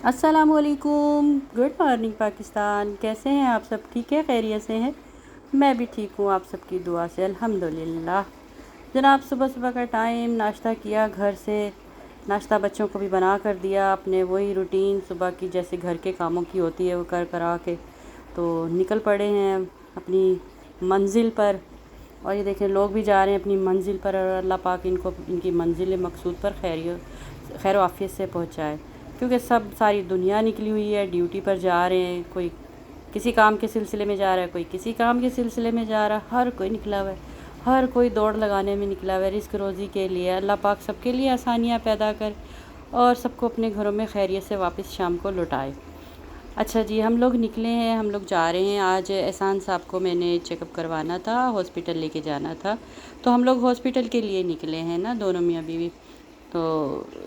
السلام علیکم، good morning Pakistan. کیسے ہیں آپ سب؟ ٹھیک ہے، خیریت سے ہیں؟ میں بھی ٹھیک ہوں، آپ سب کی دعا سے الحمدللہ۔ جناب صبح صبح کا ٹائم، ناشتہ کیا، گھر سے ناشتہ بچوں کو بھی بنا کر دیا، اپنے وہی روٹین صبح کی جیسے گھر کے کاموں کی ہوتی ہے وہ کرا کے تو نکل پڑے ہیں اپنی منزل پر۔ اور یہ دیکھیں لوگ بھی جا رہے ہیں اپنی منزل پر، اور اللہ پاک ان کو ان کی منزل مقصود پر خیر و عافیت سے پہنچائے، کیونکہ ساری دنیا نکلی ہوئی ہے، ڈیوٹی پر جا رہے ہیں، کوئی کسی کام کے سلسلے میں جا رہا ہے، کوئی کسی کام کے سلسلے میں جا رہا ہے، ہر کوئی نکلا ہوا ہے، ہر کوئی دوڑ لگانے میں نکلا ہوا ہے رزق روزی کے لیے۔ اللہ پاک سب کے لیے آسانیاں پیدا کر اور سب کو اپنے گھروں میں خیریت سے واپس شام کو لوٹائے۔ اچھا جی، ہم لوگ نکلے ہیں، ہم لوگ جا رہے ہیں۔ آج احسان صاحب کو میں نے چیک اپ کروانا تھا، ہاسپٹل لے کے جانا تھا، تو ہم لوگ ہاسپٹل کے لیے نکلے ہیں نا، دونوں میاں بیوی۔ تو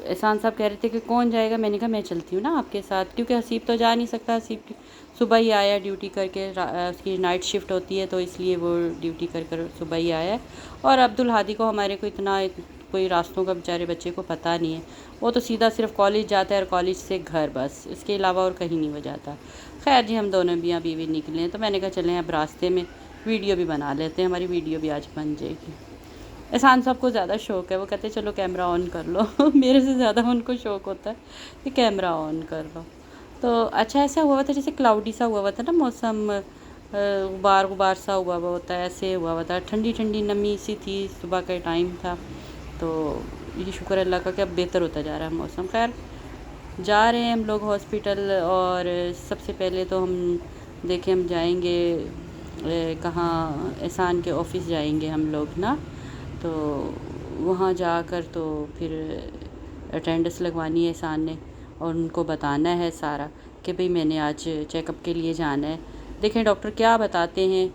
احسان صاحب کہہ رہے تھے کہ کون جائے گا، میں نے کہا میں چلتی ہوں نا آپ کے ساتھ، کیونکہ حسیب تو جا نہیں سکتا، حسیب صبح ہی آیا ڈیوٹی کر کے، اس کی نائٹ شفٹ ہوتی ہے تو اس لیے وہ ڈیوٹی کر صبح ہی آیا ہے۔ اور عبدالہادی کو ہمارے کو اتنا کوئی راستوں کا بیچارے بچے کو پتہ نہیں ہے، وہ تو سیدھا صرف کالج جاتا ہے اور کالج سے گھر، بس اس کے علاوہ اور کہیں نہیں وہ جاتا۔ خیر جی، ہم دونوں میاں بیوی نکلے ہیں تو میں نے کہا چلیں اب راستے میں ویڈیو بھی بنا لیتے ہیں، ہماری ویڈیو بھی آج بن جائے گی۔ احسان صاحب کو زیادہ شوق ہے، وہ کہتے ہیں چلو کیمرہ آن کر لو میرے سے زیادہ ان کو شوق ہوتا ہے کہ کیمرہ آن کر لو۔ تو اچھا ایسا ہوا تھا جیسے کلاؤڈی سا ہوا تھا نا موسم، غبار غبار سا ہوا ہوتا ہے، ایسے ہوا ہوا تھا، ٹھنڈی ٹھنڈی نمی سی تھی، صبح کا ٹائم تھا، تو یہ شکر اللہ کا کہ اب بہتر ہوتا جا رہا ہے موسم۔ خیر جا رہے ہیں ہم لوگ ہاسپٹل، اور سب سے پہلے تو ہم دیکھیں ہم جائیں گے کہاں، احسان کے آفس جائیں گے ہم لوگ نا، تو وہاں جا کر تو پھر اٹینڈنس لگوانی ہے احسان نے، اور ان کو بتانا ہے سارا کہ بھئی میں نے آج چیک اپ کے لیے جانا ہے۔ دیکھیں ڈاکٹر کیا بتاتے ہیں،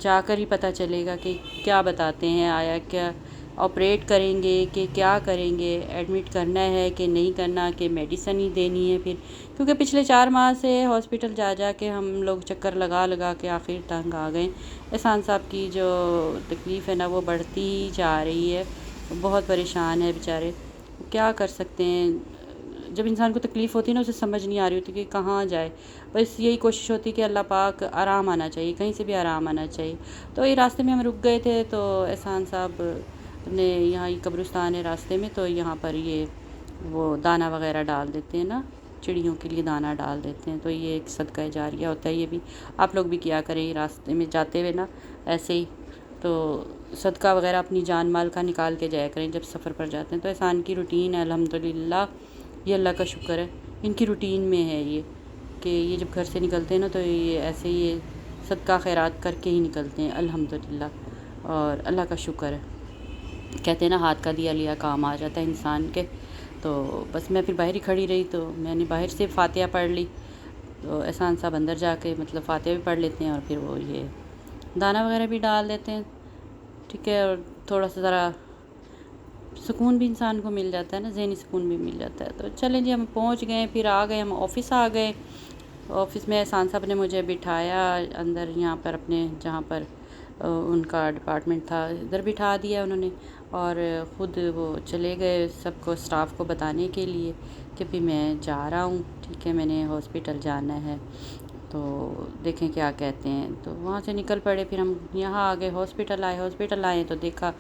جا کر ہی پتہ چلے گا کہ کیا بتاتے ہیں، آیا کیا آپریٹ کریں گے کہ کیا کریں گے، ایڈمٹ کرنا ہے کہ نہیں کرنا، کہ میڈیسن ہی دینی ہے پھر، کیونکہ پچھلے 4 ماہ سے ہاسپٹل جا جا کے ہم لوگ چکر لگا لگا کے آخر تنگ آ گئے۔ احسان صاحب کی جو تکلیف ہے نا وہ بڑھتی ہی جا رہی ہے، بہت پریشان ہے بیچارے، کیا کر سکتے ہیں۔ جب انسان کو تکلیف ہوتی ہے نا، اسے سمجھ نہیں آ رہی ہوتی کہ کہاں جائے، بس یہی کوشش ہوتی کہ اللہ پاک آرام آنا چاہیے، کہیں سے بھی آرام آنا چاہیے۔ تو یہ راستے میں ہم رک گئے تھے، تو احسان صاحب نے یہاں یہ قبرستان ہے راستے میں، تو یہاں پر یہ وہ دانہ وغیرہ ڈال دیتے ہیں نا، چڑیوں کے لیے دانہ ڈال دیتے ہیں، تو یہ ایک صدقہ جاریہ ہوتا ہے، یہ بھی آپ لوگ بھی کیا کریں راستے میں جاتے ہوئے نا، ایسے ہی تو صدقہ وغیرہ اپنی جان مال کا نکال کے جایا کریں جب سفر پر جاتے ہیں۔ تو احسان کی روٹین ہے الحمدللہ، یہ اللہ کا شکر ہے، ان کی روٹین میں ہے یہ کہ یہ جب گھر سے نکلتے ہیں نا تو یہ ایسے ہی صدقہ خیرات کر کے ہی نکلتے ہیں الحمدللہ، اور اللہ کا شکر ہے۔ کہتے ہیں نا ہاتھ کا دیا لیا کام آ جاتا ہے انسان کے، تو بس میں پھر باہر ہی کھڑی رہی، تو میں نے باہر سے فاتحہ پڑھ لی، تو احسان صاحب اندر جا کے مطلب فاتحہ بھی پڑھ لیتے ہیں اور پھر وہ یہ دانہ وغیرہ بھی ڈال دیتے ہیں، ٹھیک ہے، اور تھوڑا سا ذرا سکون بھی انسان کو مل جاتا ہے نا، ذہنی سکون بھی مل جاتا ہے۔ تو چلیں جی، ہم پہنچ گئے، پھر آ گئے، ہم آفس آ گئے۔ آفس میں احسان صاحب نے مجھے بٹھایا اندر، یہاں پر اپنے جہاں پر ان کا ڈپارٹمنٹ تھا ادھر بٹھا دیا انہوں نے، اور خود وہ چلے گئے سب کو اسٹاف کو بتانے کے لیے کہ بھی میں جا رہا ہوں، ٹھیک ہے، میں نے ہاسپٹل جانا ہے، تو دیکھیں کیا کہتے ہیں۔ تو وہاں سے نکل پڑے، پھر ہم یہاں آ گئے، ہاسپٹل آئے تو دیکھا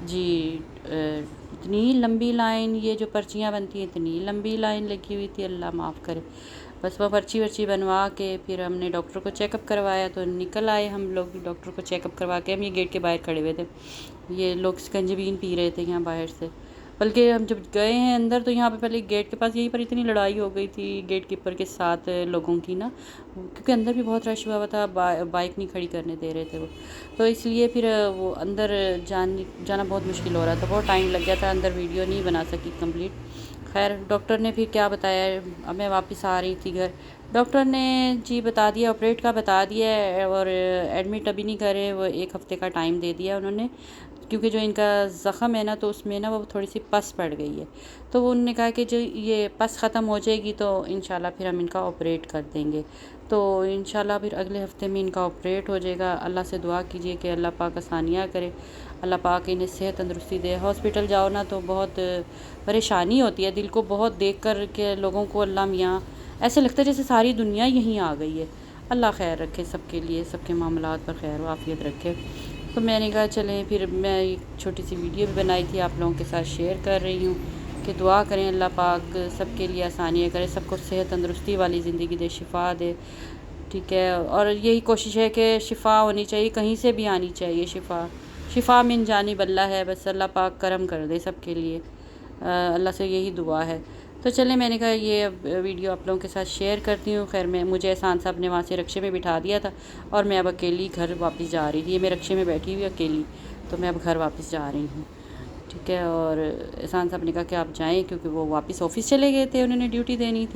جی اتنی لمبی لائن، یہ جو پرچیاں بنتی ہیں اتنی لمبی لائن لگی ہوئی تھی، اللہ معاف کرے۔ بس وہ پرچی ورچی بنوا کے پھر ہم نے ڈاکٹر کو چیک اپ کروایا، تو نکل آئے ہم لوگ ڈاکٹر کو چیک اپ کروا کے، ہم یہ گیٹ کے باہر کھڑے ہوئے تھے، یہ لوگ سکنجبین پی رہے تھے یہاں باہر سے، بلکہ ہم جب گئے ہیں اندر تو یہاں پہ پہلے گیٹ کے پاس یہیں پر اتنی لڑائی ہو گئی تھی گیٹ کیپر کے ساتھ لوگوں کی نا، کیونکہ اندر بھی بہت رش ہوا تھا، بائک نہیں کھڑی کرنے دے رہے تھے وہ، تو اس لیے پھر وہ اندر جانا بہت مشکل ہو رہا تھا، بہت ٹائم لگ گیا تھا، اندر ویڈیو نہیں بنا سکی کمپلیٹ۔ خیر ڈاکٹر نے پھر کیا بتایا، اب میں واپس آ رہی تھی گھر، ڈاکٹر نے جی بتا دیا، آپریٹ کا بتا دیا ہے، اور ایڈمٹ ابھی نہیں کرے، وہ 1 ہفتے کا ٹائم دے دیا انہوں نے، کیونکہ جو ان کا زخم ہے نا تو اس میں نا وہ تھوڑی سی پس پڑ گئی ہے، تو وہ انہوں نے کہا کہ جو یہ پس ختم ہو جائے گی تو انشاءاللہ پھر ہم ان کا آپریٹ کر دیں گے، تو انشاءاللہ پھر اگلے ہفتے میں ان کا آپریٹ ہو جائے گا۔ اللہ سے دعا کیجئے کہ اللہ پاک آسانیاں کرے، اللہ پاک انہیں صحت تندرستی دے۔ ہاسپٹل جاؤ نا تو بہت پریشانی ہوتی ہے، دل کو بہت دیکھ کر کے لوگوں کو اللہ میاں ایسے لگتا ہے جیسے ساری دنیا یہیں آ گئی ہے۔ اللہ خیر رکھے سب کے لیے، سب کے معاملات پر خیر و عافیت رکھے۔ تو میں نے کہا چلیں پھر میں ایک چھوٹی سی ویڈیو بھی بنائی تھی، آپ لوگوں کے ساتھ شیئر کر رہی ہوں کہ دعا کریں اللہ پاک سب کے لیے آسانیاں کرے، سب کو صحت تندرستی والی زندگی دے، شفا دے، ٹھیک ہے۔ اور یہی کوشش ہے کہ شفا ہونی چاہیے، کہیں سے بھی آنی چاہیے شفا من جانب اللہ ہے، بس اللہ پاک کرم کر دے سب کے لیے، اللہ سے یہی دعا ہے۔ تو چلیں میں نے کہا یہ ویڈیو آپ لوگوں کے ساتھ شیئر کرتی ہوں۔ خیر میں مجھے احسان صاحب نے وہاں سے رکشے میں بٹھا دیا تھا اور میں اب اکیلی گھر واپس جا رہی تھی، یہ میں رکشے میں بیٹھی ہوئی اکیلی، تو میں اب گھر واپس جا رہی ہوں، ٹھیک ہے۔ اور احسان صاحب نے کہا کہ آپ جائیں، کیونکہ وہ واپس آفس چلے گئے تھے، انہوں نے ڈیوٹی دینی تھی۔